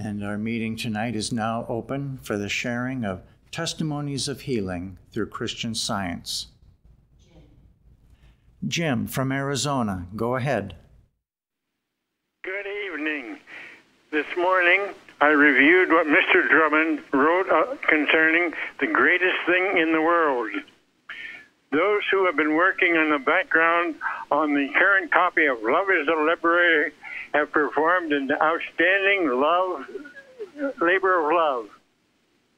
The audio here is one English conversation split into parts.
And our meeting tonight is now open for the sharing of testimonies of healing through Christian Science. Jim from Arizona, go ahead. Good evening. This morning, I reviewed what Mr. Drummond wrote concerning the greatest thing in the world. Those who have been working on the background on the current copy of Love is the Liberator have performed an outstanding labor of love.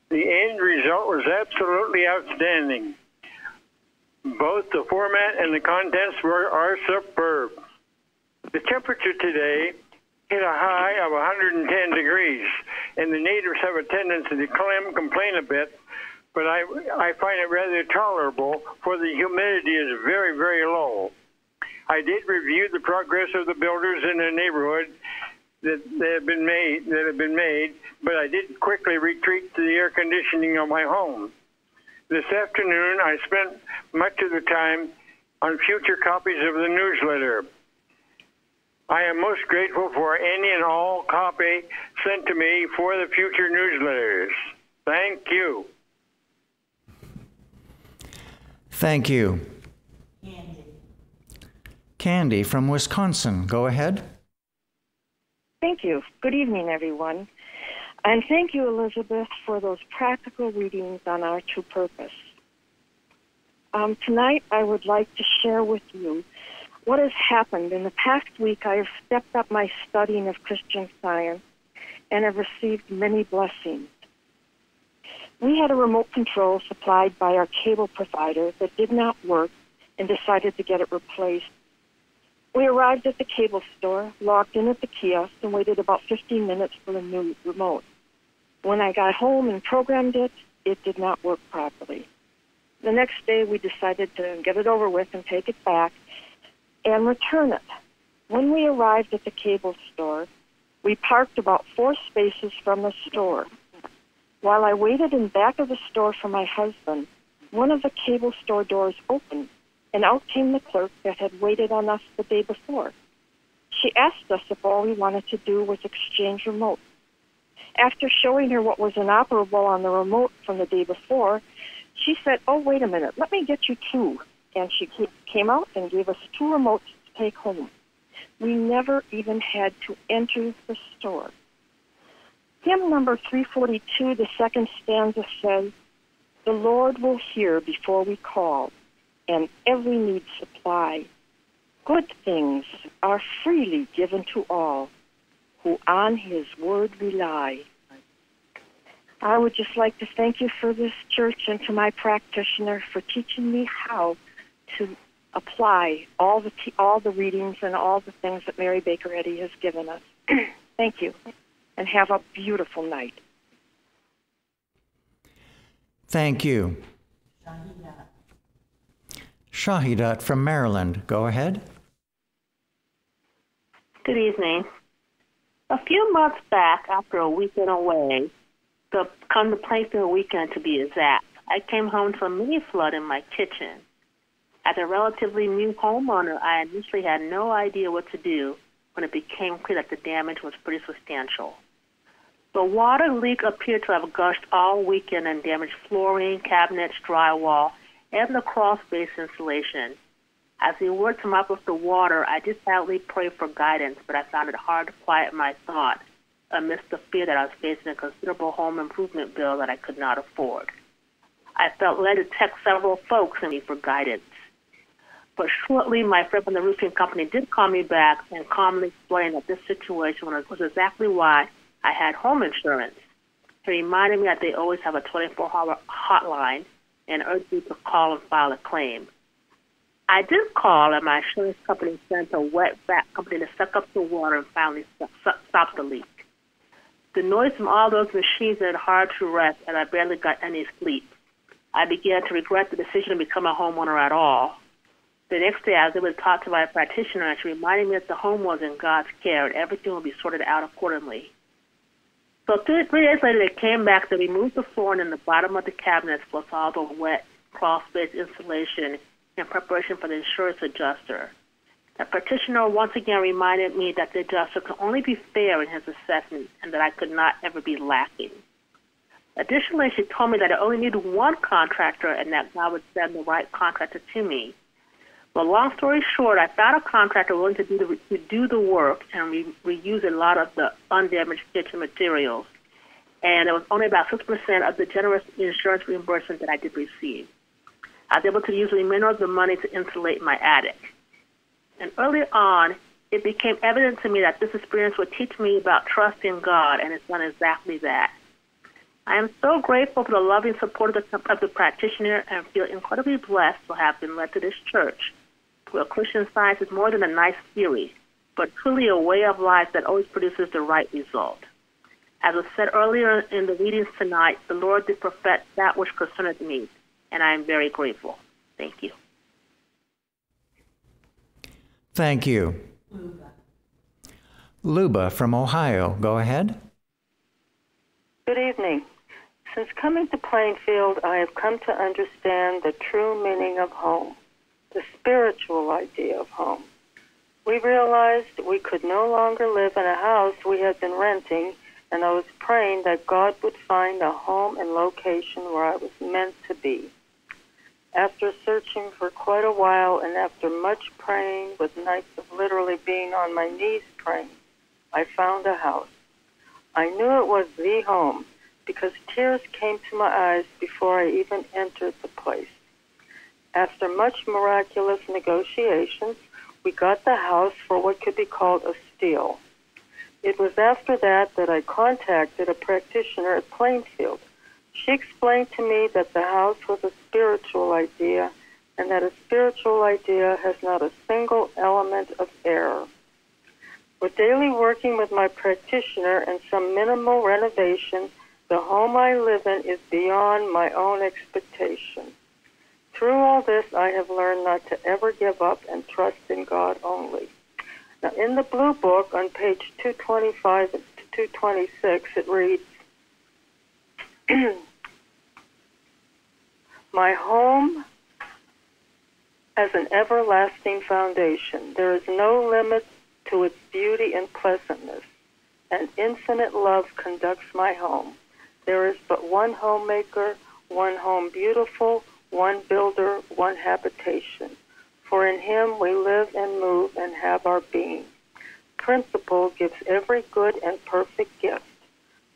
The end result was absolutely outstanding. Both the format and the contents are superb. The temperature today hit a high of 110 degrees, and the natives have a tendency to complain a bit, but I find it rather tolerable, for the humidity is very, very low. I did review the progress of the builders in the neighborhood that have been made, but I did quickly retreat to the air conditioning of my home. This afternoon, I spent much of the time on future copies of the newsletter. I am most grateful for any and all copy sent to me for the future newsletters. Thank you. Thank you. Candy from Wisconsin, go ahead. Thank you. Good evening, everyone. And thank you, Elizabeth, for those practical readings on our true purpose. Tonight, I would like to share with you what has happened. In the past week, I have stepped up my studying of Christian Science and have received many blessings. We had a remote control supplied by our cable provider that did not work and decided to get it replaced. We arrived at the cable store, logged in at the kiosk, and waited about 15 minutes for a new remote. When I got home and programmed it, it did not work properly. The next day, we decided to get it over with and take it back and return it. When we arrived at the cable store, we parked about 4 spaces from the store. While I waited in back of the store for my husband, one of the cable store doors opened, and out came the clerk that had waited on us the day before. She asked us if all we wanted to do was exchange remotes. After showing her what was inoperable on the remote from the day before, she said, "Oh, wait a minute, let me get you 2." And she came out and gave us 2 remotes to take home. We never even had to enter the store. Hymn number 342, the second stanza says, "The Lord will hear before we call, and every need supply. Good things are freely given to all who on his word rely." I would just like to thank you for this church and to my practitioner for teaching me how to apply all the readings and all the things that Mary Baker Eddy has given us. Thank you, and have a beautiful night. Thank you. Shahe from Maryland, go ahead. Good evening. A few months back, after a weekend away, the contemplative weekend to be exact, I came home to a mini flood in my kitchen. As a relatively new homeowner, I initially had no idea what to do when it became clear that the damage was pretty substantial. The water leak appeared to have gushed all weekend and damaged flooring, cabinets, drywall, and the crawl space insulation. As we worked to mop up the water, I just sadly prayed for guidance, but I found it hard to quiet my thoughts amidst the fear that I was facing a considerable home improvement bill that I could not afford. I felt led to text several folks and me for guidance. But shortly, my friend from the roofing company did call me back and calmly explained that this situation was exactly why I had home insurance. He reminded me that they always have a 24-hour hotline and urged me to call and file a claim. I did call, and my insurance company sent a wet vac company to suck up the water and finally stop the leak. The noise from all those machines made it hard to rest, and I barely got any sleep. I began to regret the decision to become a homeowner at all. The next day, I was able to talk to my practitioner, and she reminded me that the home was in God's care and everything would be sorted out accordingly. So 3 days later, they came back to remove the flooring in the bottom of the cabinets plus all the wet crawl space insulation in preparation for the insurance adjuster. The practitioner once again reminded me that the adjuster could only be fair in his assessment and that I could not ever be lacking. Additionally, she told me that I only needed one contractor and that God would send the right contractor to me. Well, long story short, I found a contractor willing to do the work and reuse a lot of the undamaged kitchen materials. And it was only about 6% of the generous insurance reimbursement that I did receive. I was able to use the remainder of the money to insulate my attic. And early on, it became evident to me that this experience would teach me about trusting God, and it's done exactly that. I am so grateful for the loving support of the practitioner and feel incredibly blessed to have been led to this church, where Christian Science is more than a nice theory, but truly a way of life that always produces the right result. As was said earlier in the readings tonight, the Lord did perfect that which concerneth me, and I am very grateful. Thank you. Thank you. Liuba from Ohio, go ahead. Good evening. Since coming to Plainfield, I have come to understand the true meaning of home, the spiritual idea of home. We realized we could no longer live in a house we had been renting, and I was praying that God would find a home and location where I was meant to be. After searching for quite a while and after much praying, with nights of literally being on my knees praying, I found a house. I knew it was the home because tears came to my eyes before I even entered the place. After much miraculous negotiations, we got the house for what could be called a steal. It was after that I contacted a practitioner at Plainfield. She explained to me that the house was a spiritual idea and that a spiritual idea has not a single element of error. With daily working with my practitioner and some minimal renovation, the home I live in is beyond my own expectation. Through all this, I have learned not to ever give up and trust in God only. Now, in the Blue Book on page 225 to 226, it reads, my home has an everlasting foundation. There is no limit to its beauty and pleasantness, and infinite love conducts my home. There is but one homemaker, one home beautiful, one builder, one habitation. For in him we live and move and have our being. Principle gives every good and perfect gift.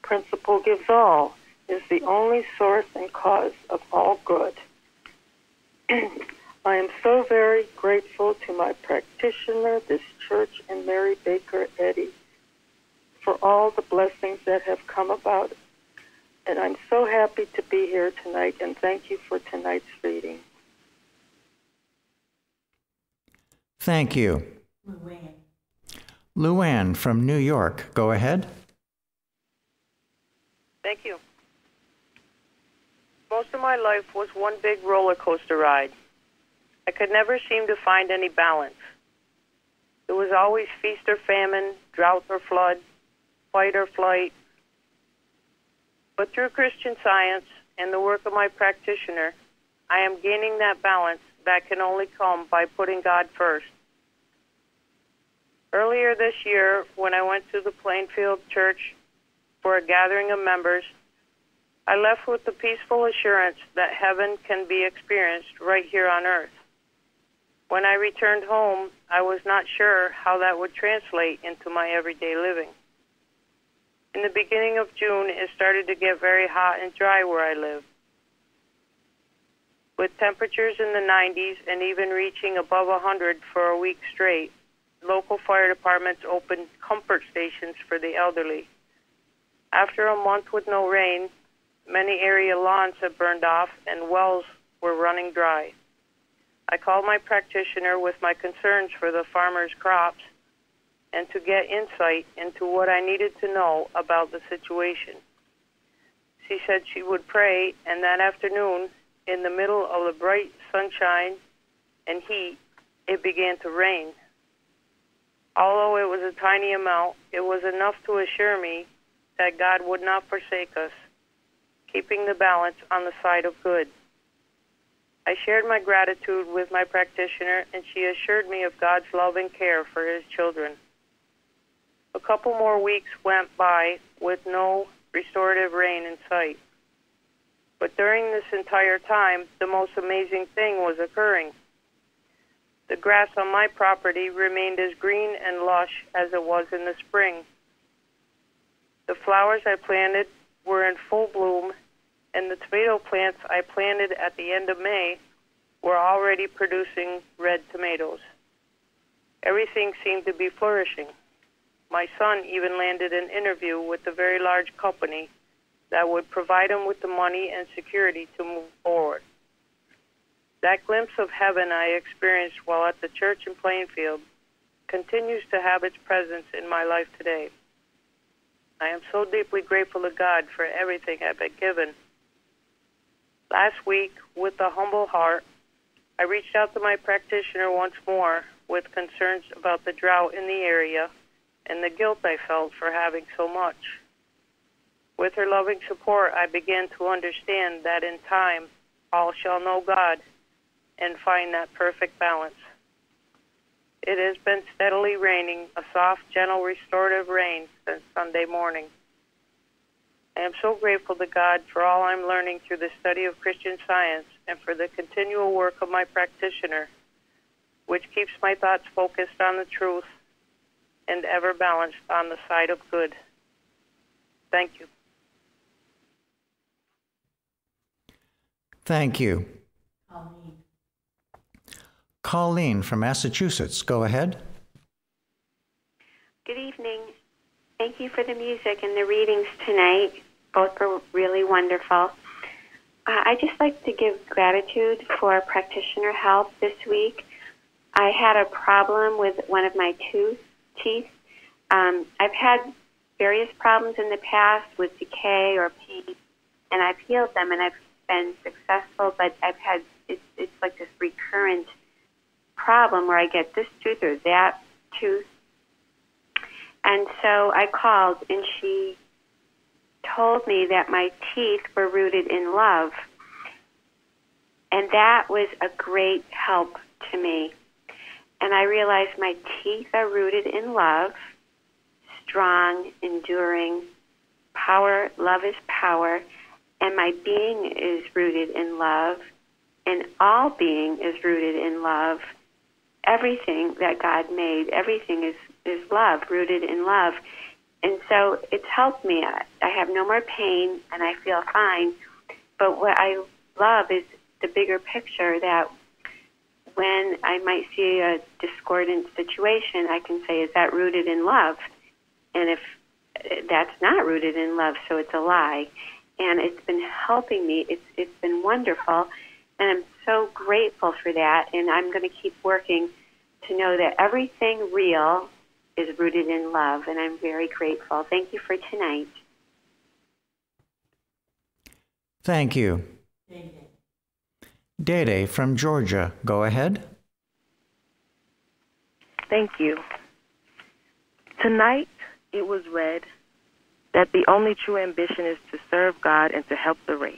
Principle gives all, is the only source and cause of all good. I am so very grateful to my practitioner, this church, and Mary Baker Eddy for all the blessings that have come about. And I'm so happy to be here tonight, and thank you for tonight's reading. Thank you. Luanne from New York, go ahead. Thank you. Most of my life was one big roller coaster ride. I could never seem to find any balance. It was always feast or famine, drought or flood, fight or flight. But through Christian Science and the work of my practitioner, I am gaining that balance that can only come by putting God first. Earlier this year, when I went to the Plainfield Church for a gathering of members, I left with the peaceful assurance that heaven can be experienced right here on earth. When I returned home, I was not sure how that would translate into my everyday living. In the beginning of June, it started to get very hot and dry where I live. With temperatures in the 90s and even reaching above 100 for a week straight, local fire departments opened comfort stations for the elderly. After a month with no rain, many area lawns had burned off and wells were running dry. I called my practitioner with my concerns for the farmers' crops and to get insight into what I needed to know about the situation. She said she would pray, and that afternoon, in the middle of the bright sunshine and heat, it began to rain. Although it was a tiny amount, it was enough to assure me that God would not forsake us, keeping the balance on the side of good. I shared my gratitude with my practitioner, and she assured me of God's love and care for his children. A couple more weeks went by with no restorative rain in sight. But during this entire time, the most amazing thing was occurring. The grass on my property remained as green and lush as it was in the spring. The flowers I planted were in full bloom, and the tomato plants I planted at the end of May were already producing red tomatoes. Everything seemed to be flourishing. My son even landed an interview with a very large company that would provide him with the money and security to move forward. That glimpse of heaven I experienced while at the church in Plainfield continues to have its presence in my life today. I am so deeply grateful to God for everything I've been given. Last week, with a humble heart, I reached out to my practitioner once more with concerns about the drought in the area and the guilt I felt for having so much. With her loving support, I began to understand that in time, all shall know God and find that perfect balance. It has been steadily raining, a soft, gentle, restorative rain since Sunday morning. I am so grateful to God for all I'm learning through the study of Christian Science and for the continual work of my practitioner, which keeps my thoughts focused on the truth and ever balanced on the side of good. Thank you. Thank you. Colleen from Massachusetts, go ahead. Good evening. Thank you for the music and the readings tonight. Both were really wonderful. I just like to give gratitude for practitioner help this week. I had a problem with one of my teeth. I've had various problems in the past with decay or pain, and I've healed them and I've been successful, but I've had, it's like this recurrent problem where I get this tooth or that tooth. And so I called, and she told me that my teeth were rooted in love. And that was a great help to me. And I realized my teeth are rooted in love, strong, enduring, power, love is power, and my being is rooted in love, and all being is rooted in love. Everything that God made, everything is love, rooted in love. And so it's helped me. I have no more pain, and I feel fine. But what I love is the bigger picture, that when I might see a discordant situation, I can say, is that rooted in love? And if that's not rooted in love, so it's a lie. And it's been helping me. It's been wonderful. And I'm so grateful for that. And I'm going to keep working to know that everything real is rooted in love. And I'm very grateful. Thank you for tonight. Thank you. Dede from Georgia, go ahead. Thank you. Tonight, it was read that the only true ambition is to serve God and to help the race.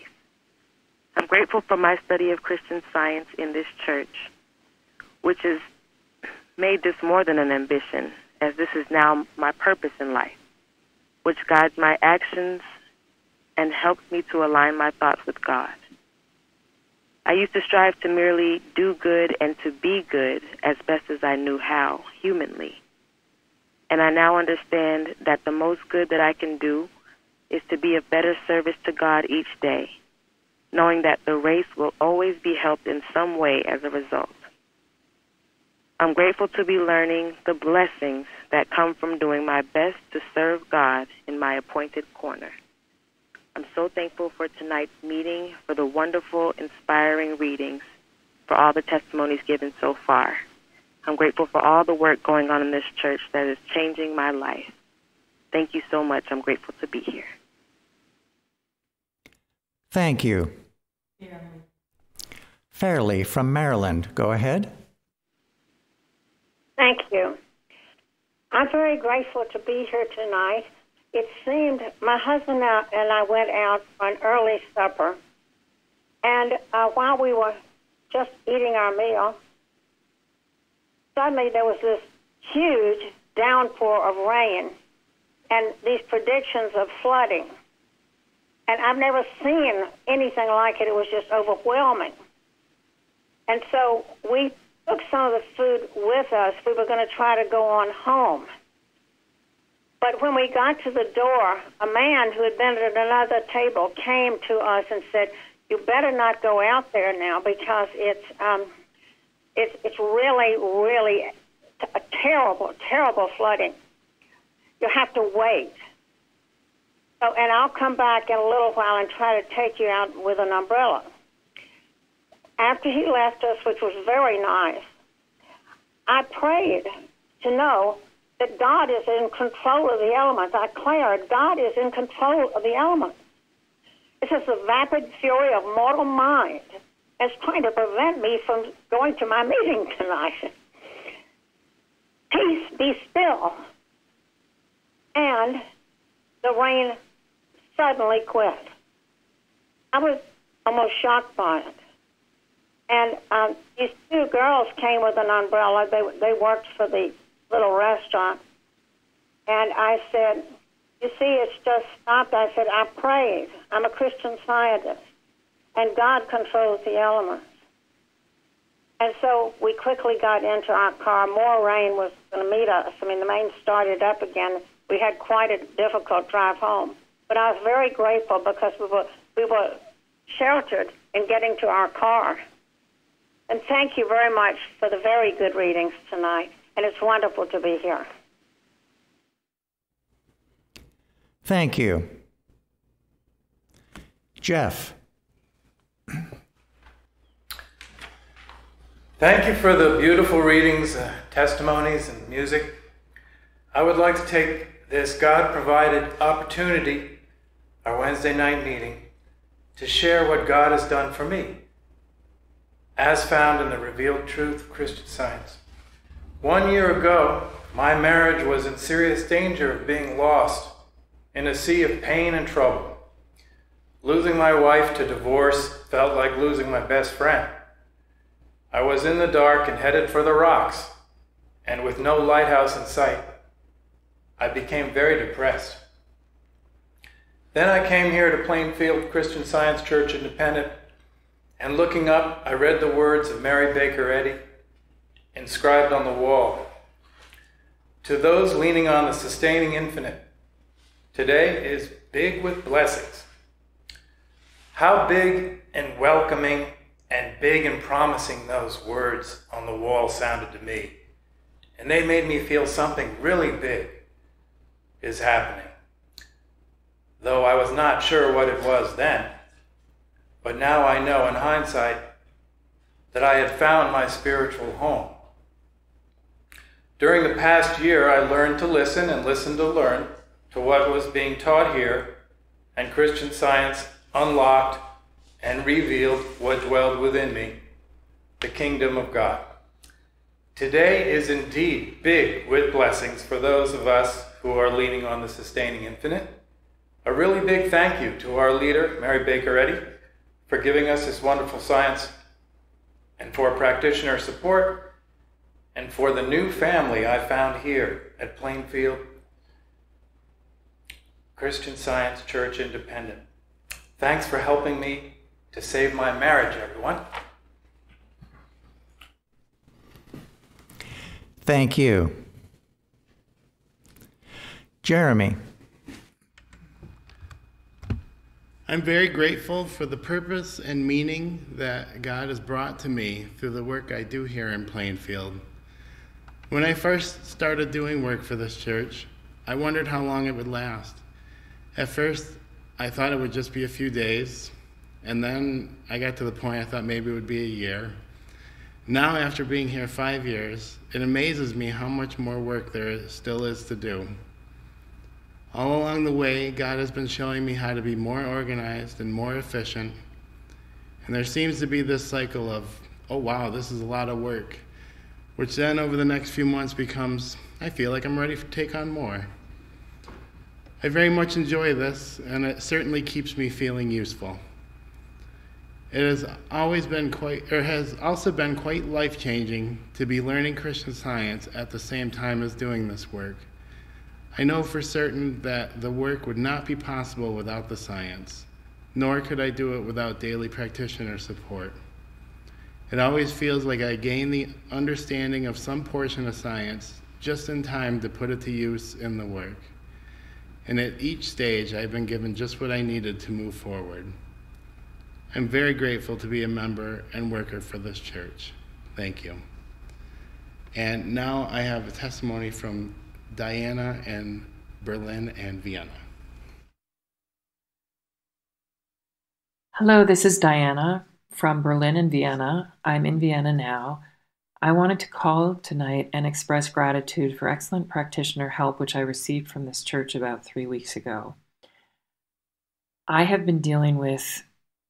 I'm grateful for my study of Christian Science in this church, which has made this more than an ambition, as this is now my purpose in life, which guides my actions and helps me to align my thoughts with God. I used to strive to merely do good and to be good as best as I knew how, humanly. And I now understand that the most good that I can do is to be of better service to God each day, knowing that the race will always be helped in some way as a result. I'm grateful to be learning the blessings that come from doing my best to serve God in my appointed corner. I'm so thankful for tonight's meeting, for the wonderful, inspiring readings, for all the testimonies given so far. I'm grateful for all the work going on in this church that is changing my life. Thank you so much. I'm grateful to be here. Thank you. Fairley from Maryland, go ahead. Thank you. I'm very grateful to be here tonight. It seemed my husband and I went out for an early supper, and while we were just eating our meal. Suddenly there was this huge downpour of rain and these predictions of flooding. And I've never seen anything like it. It was just overwhelming. And so we took some of the food with us. We were going to try to go on home. But when we got to the door, a man who had been at another table came to us and said, "You better not go out there now because it's really, really a terrible, terrible flooding. You have to wait. So, and I'll come back in a little while and try to take you out with an umbrella." After he left us, which was very nice, I prayed to know that God is in control of the elements. I declared God is in control of the elements. It's just the vapid fury of mortal mind is trying to prevent me from going to my meeting tonight. Peace, be still. And the rain suddenly quit. I was almost shocked by it. And these two girls came with an umbrella. They worked for the little restaurant. And I said, "You see, it's just stopped." I said, "I prayed. I'm a Christian Scientist. And God controls the elements." And so we quickly got into our car. More rain was going to meet us. I mean, the rain started up again. We had quite a difficult drive home. But I was very grateful because we were sheltered in getting to our car. And thank you very much for the very good readings tonight. And it's wonderful to be here. Thank you. Jeff. Thank you for the beautiful readings, testimonies, and music. I would like to take this God-provided opportunity, our Wednesday night meeting, to share what God has done for me, as found in the revealed truth of Christian Science. 1 year ago, my marriage was in serious danger of being lost in a sea of pain and trouble. Losing my wife to divorce felt like losing my best friend. I was in the dark and headed for the rocks, and with no lighthouse in sight. I became very depressed. Then I came here to Plainfield Christian Science Church Independent, and looking up, I read the words of Mary Baker Eddy inscribed on the wall. To those leaning on the sustaining infinite, today is big with blessings. How big and welcoming and big and promising those words on the wall sounded to me. And they made me feel something really big is happening. Though I was not sure what it was then. But now I know in hindsight that I had found my spiritual home. During the past year, I learned to listen and listen to learn to what was being taught here, and Christian Science unlocked and revealed what dwelled within me, the kingdom of God. Today is indeed big with blessings for those of us who are leaning on the sustaining infinite. A really big thank you to our leader, Mary Baker Eddy, for giving us this wonderful science, and for practitioner support, and for the new family I found here at Plainfield Christian Science Church Independent. Thanks for helping me to save my marriage, everyone. Thank you. Jeremy. I'm very grateful for the purpose and meaning that God has brought to me through the work I do here in Plainfield. When I first started doing work for this church, I wondered how long it would last. At first, I thought it would just be a few days, and then I got to the point I thought maybe it would be a year. Now, after being here 5 years, it amazes me how much more work there still is to do. All along the way, God has been showing me how to be more organized and more efficient. And there seems to be this cycle of, oh wow, this is a lot of work, which then over the next few months becomes, I feel like I'm ready to take on more. I very much enjoy this, and it certainly keeps me feeling useful. It has always been has also been quite life-changing to be learning Christian Science at the same time as doing this work. I know for certain that the work would not be possible without the science, nor could I do it without daily practitioner support. It always feels like I gain the understanding of some portion of science just in time to put it to use in the work. And at each stage, I've been given just what I needed to move forward. I'm very grateful to be a member and worker for this church. Thank you. And now I have a testimony from Diana in Berlin and Vienna. Hello, this is Diana from Berlin and Vienna. I'm in Vienna now. I wanted to call tonight and express gratitude for excellent practitioner help which I received from this church about 3 weeks ago. I have been dealing with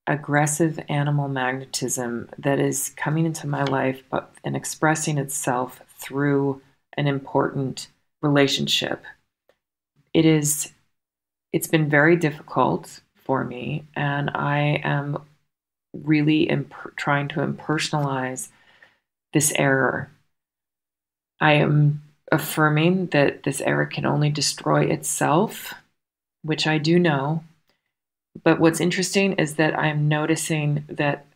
aggressive animal magnetism that is coming into my life and expressing itself through an important relationship. It's been very difficult for me, and I am really trying to impersonalize this error. I am affirming that this error can only destroy itself, which I do know. But what's interesting is that I'm noticing that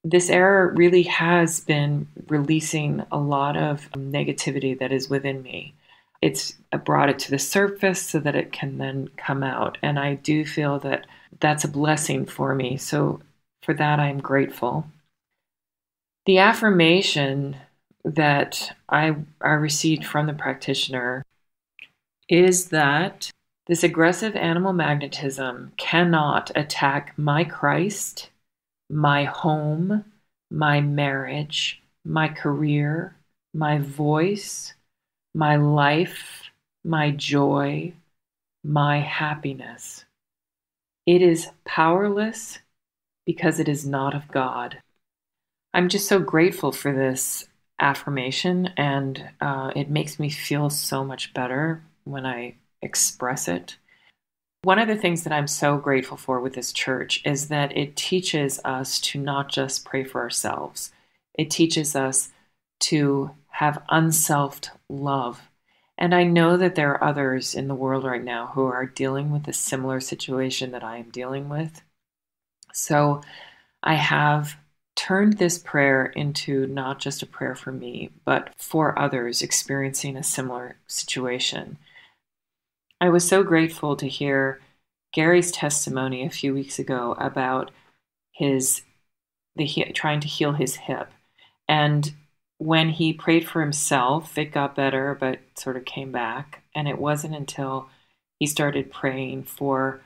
this error really has been releasing a lot of negativity that is within me. It's brought it to the surface so that it can then come out. And I do feel that that's a blessing for me. So for that, I'm grateful. The affirmation that I received from the practitioner is that this aggressive animal magnetism cannot attack my Christ, my home, my marriage, my career, my voice, my life, my joy, my happiness. It is powerless because it is not of God. I'm just so grateful for this affirmation, and it makes me feel so much better when I express it. One of the things that I'm so grateful for with this church is that it teaches us to not just pray for ourselves. It teaches us to have unselfed love. And I know that there are others in the world right now who are dealing with a similar situation that I am dealing with. So I have turned this prayer into not just a prayer for me, but for others experiencing a similar situation. I was so grateful to hear Gary's testimony a few weeks ago about trying to heal his hip. And when he prayed for himself, it got better, but sort of came back. And it wasn't until he started praying for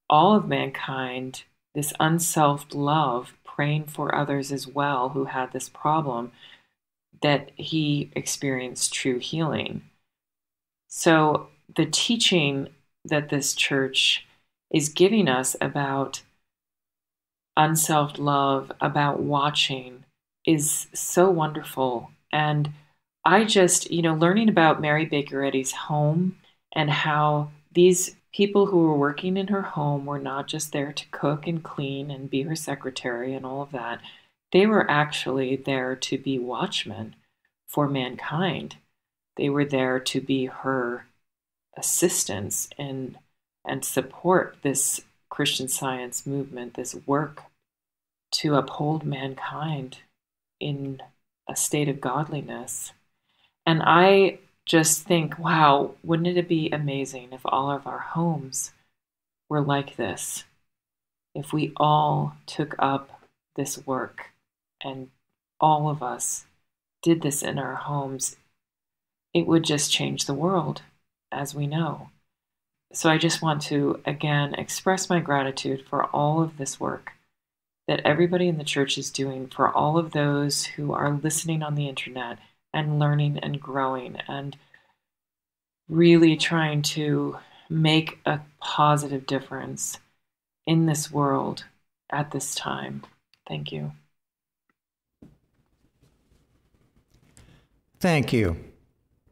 all of mankind, this unselfed love, praying for others as well who had this problem, that he experienced true healing. So the teaching that this church is giving us about unselfed love, about watching, is so wonderful. And I just, learning about Mary Baker Eddy's home and how these people who were working in her home were not just there to cook and clean and be her secretary and all of that. They were actually there to be watchmen for mankind. They were there to be her assistance and support this Christian Science movement, this work to uphold mankind in a state of godliness. And I just think, wow, wouldn't it be amazing if all of our homes were like this? If we all took up this work and all of us did this in our homes, it would just change the world, as we know. So I just want to, again, express my gratitude for all of this work that everybody in the church is doing, for all of those who are listening on the internet and learning and growing and really trying to make a positive difference in this world at this time. Thank you. Thank you.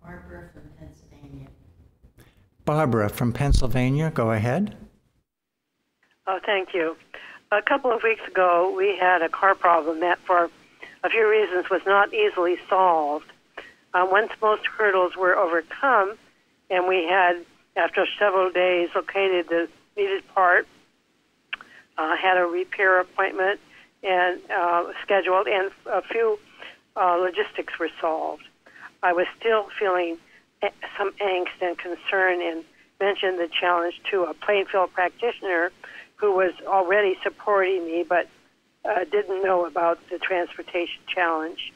Barbara from Pennsylvania. Barbara from Pennsylvania, go ahead. Oh, thank you. A couple of weeks ago, we had a car problem that, for a few reasons, was not easily solved. Once most hurdles were overcome, and we had, after several days, located the needed part, had a repair appointment and scheduled, and a few logistics were solved. I was still feeling some angst and concern, and mentioned the challenge to a Plainfield practitioner who was already supporting me but didn't know about the transportation challenge.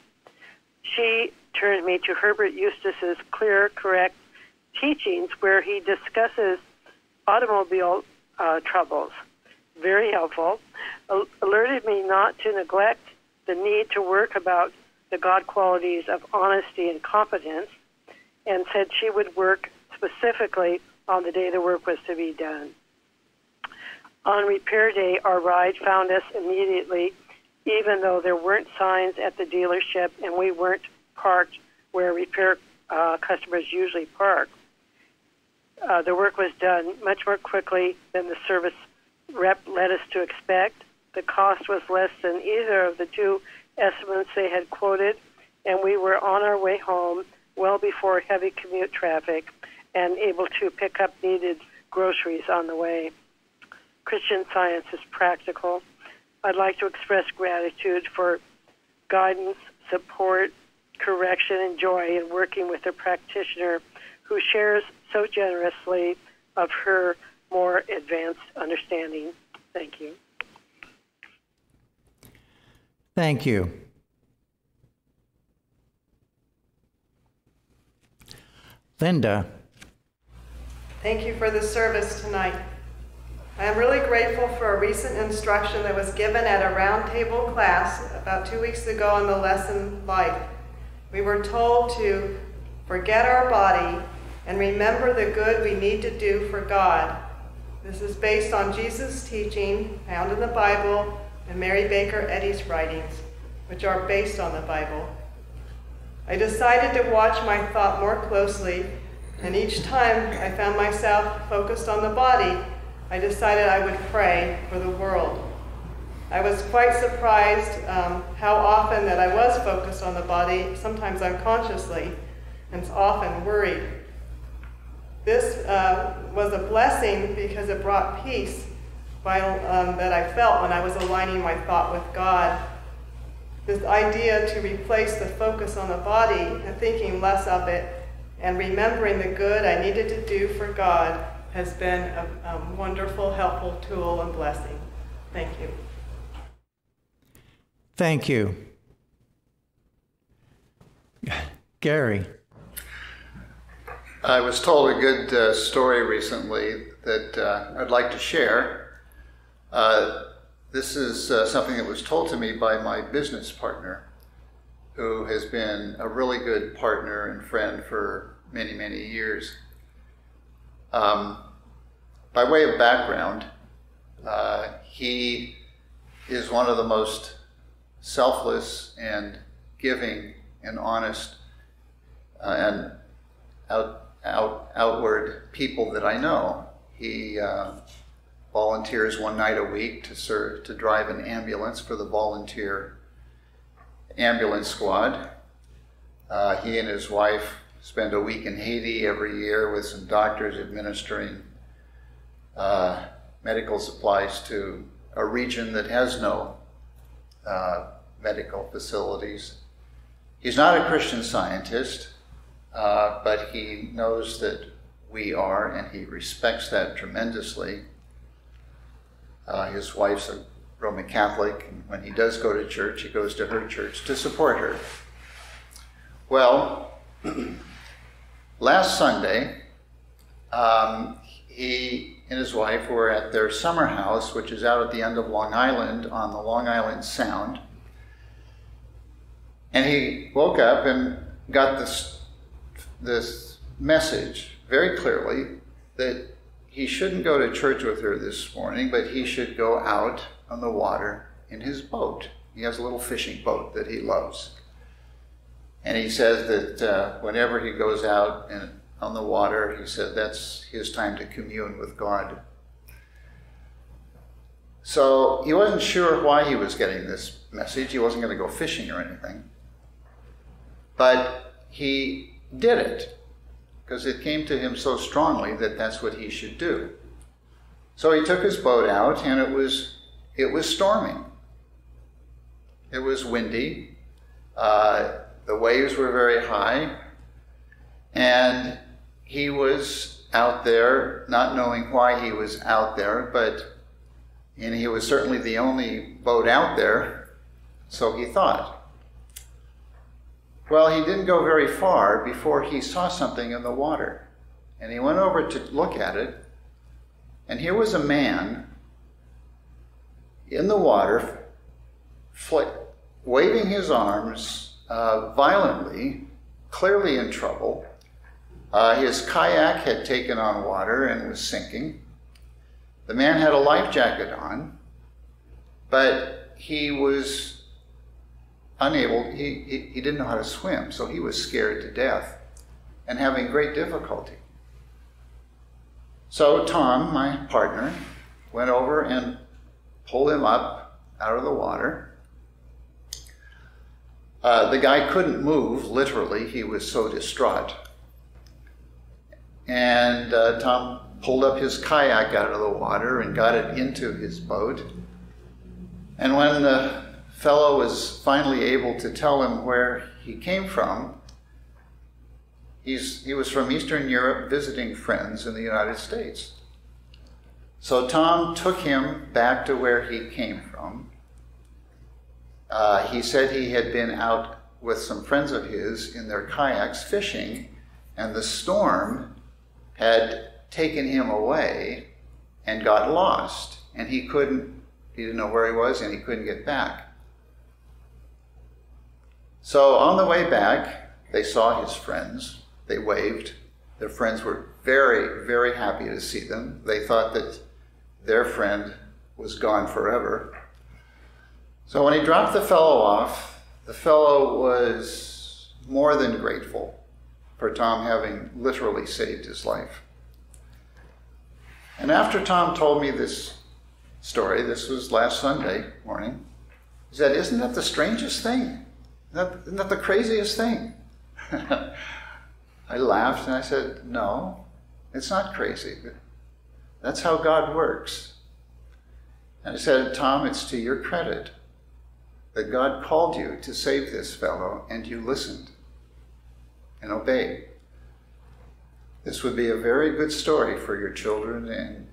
She turned me to Herbert Eustace's Clear, Correct Teachings, where he discusses automobile troubles. Very helpful. Alerted me not to neglect the need to work about the God qualities of honesty and competence, and said she would work specifically on the day the work was to be done. On repair day, our ride found us immediately, even though there weren't signs at the dealership and we weren't parked where repair customers usually park. The work was done much more quickly than the service rep led us to expect. The cost was less than either of the two estimates they had quoted, and we were on our way home well before heavy commute traffic and able to pick up needed groceries on the way. Christian Science is practical. I'd like to express gratitude for guidance, support, correction, and joy in working with a practitioner who shares so generously of her more advanced understanding. Thank you. Thank you. Linda. Thank you for the service tonight. I am really grateful for a recent instruction that was given at a roundtable class about 2 weeks ago on the lesson Life. We were told to forget our body and remember the good we need to do for God. This is based on Jesus' teaching found in the Bible and Mary Baker Eddy's writings, which are based on the Bible. I decided to watch my thought more closely, and each time I found myself focused on the body, I decided I would pray for the world. I was quite surprised how often that I was focused on the body, sometimes unconsciously, and often worried. This was a blessing because it brought peace that I felt when I was aligning my thought with God. This idea to replace the focus on the body and thinking less of it and remembering the good I needed to do for God has been a wonderful, helpful tool and blessing. Thank you. Thank you. Gary. I was told a good story recently that I'd like to share. This is something that was told to me by my business partner, who has been a really good partner and friend for many, many years. By way of background, he is one of the most selfless and giving and honest and outward people that I know. He volunteers one night a week to drive an ambulance for the volunteer ambulance squad. He and his wife spend a week in Haiti every year with some doctors administering medical supplies to a region that has no medical facilities. He's not a Christian Scientist, but he knows that we are, and he respects that tremendously. His wife's a Roman Catholic, and when he does go to church, he goes to her church to support her. Well, last Sunday, he and his wife were at their summer house, which is out at the end of Long Island on the Long Island Sound. And he woke up and got this message very clearly that he shouldn't go to church with her this morning, but he should go out on the water in his boat. He has a little fishing boat that he loves. And he says that whenever he goes out on the water, he said that's his time to commune with God. So he wasn't sure why he was getting this message. He wasn't going to go fishing or anything. But he did it because it came to him so strongly that that's what he should do. So he took his boat out, and it was storming. It was windy. The waves were very high. And he was out there, not knowing why he was out there, and he was certainly the only boat out there, so he thought. Well, he didn't go very far before he saw something in the water. And he went over to look at it, and here was a man in the water, waving his arms violently, clearly in trouble. His kayak had taken on water and was sinking. The man had a life jacket on, but he was unable, he didn't know how to swim, so he was scared to death and having great difficulty. So Tom, my partner, went over and pulled him up out of the water. The guy couldn't move, literally, he was so distraught. And Tom pulled up his kayak out of the water and got it into his boat. And when the fellow was finally able to tell him where he came from, he was from Eastern Europe visiting friends in the United States. So Tom took him back to where he came from. He said he had been out with some friends of his in their kayaks fishing, and the storm had taken him away and got lost, and he didn't know where he was, and he couldn't get back. So on the way back, they saw his friends. They waved. Their friends were very, very happy to see them. They thought that their friend was gone forever. So when he dropped the fellow off, the fellow was more than grateful for Tom having literally saved his life. And after Tom told me this story, this was last Sunday morning, he said, "Isn't that the strangest thing? Isn't that the craziest thing?" I laughed and I said, "No, it's not crazy. That's how God works." And I said, "Tom, it's to your credit that God called you to save this fellow, and you listened and obeyed. This would be a very good story for your children and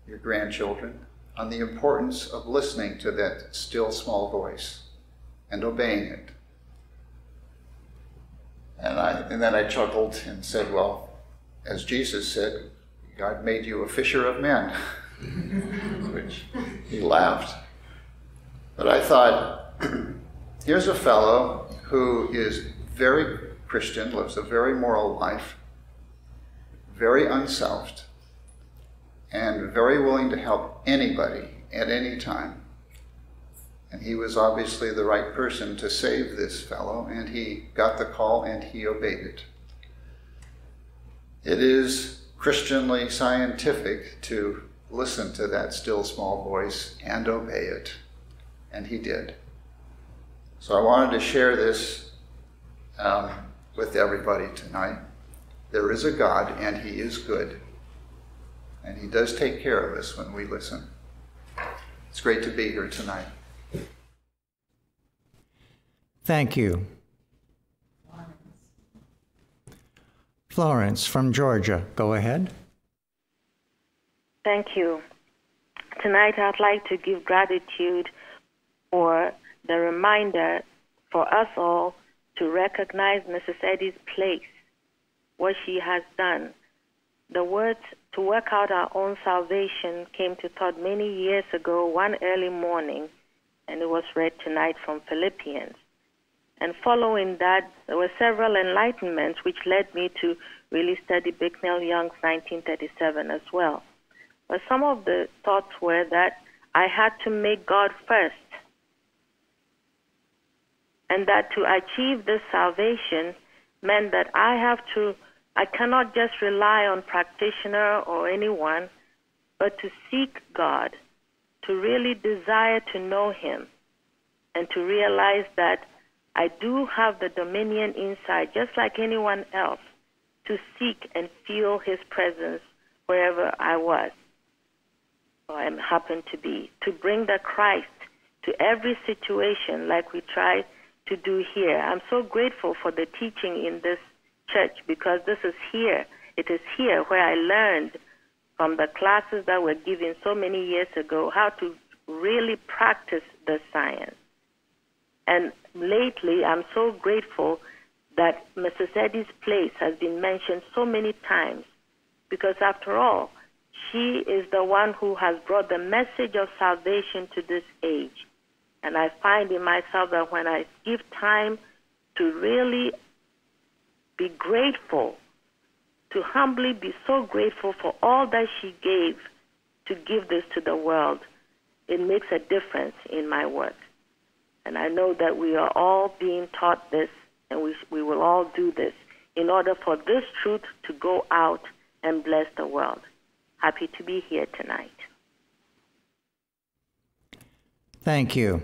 your grandchildren on the importance of listening to that still small voice and obeying it." And then I chuckled and said, "Well, as Jesus said, God made you a fisher of men," which he laughed. But I thought, here's a fellow who is very Christian, lives a very moral life, very unselfed, and very willing to help anybody at any time. And he was obviously the right person to save this fellow, and he got the call and he obeyed it. It is Christianly scientific to listen to that still small voice and obey it, and he did. So I wanted to share this with everybody tonight. There is a God, and he is good, and he does take care of us when we listen. It's great to be here tonight. Thank you. Florence from Georgia, go ahead. Thank you. Tonight I'd like to give gratitude for the reminder for us all to recognize Mrs. Eddy's place, what she has done. The words to work out our own salvation came to thought many years ago, one early morning, and it was read tonight from Philippians. And following that, there were several enlightenments which led me to really study Bicknell Young's 1937 as well. But some of the thoughts were that I had to make God first, and that to achieve this salvation meant that I cannot just rely on practitioner or anyone, but to seek God to really desire to know him and to realize that I do have the dominion inside, just like anyone else, to seek and feel his presence wherever I was or I happen to be, to bring the Christ to every situation like we try to do here. I'm so grateful for the teaching in this church because this is here. It is here where I learned from the classes that were given so many years ago how to really practice the science. And lately, I'm so grateful that Mrs. Eddie's place has been mentioned so many times because, after all, she is the one who has brought the message of salvation to this age. And I find in myself that when I give time to really be grateful, to humbly be so grateful for all that she gave to give this to the world, it makes a difference in my work. And I know that we are all being taught this, and we will all do this in order for this truth to go out and bless the world. Happy to be here tonight. Thank you.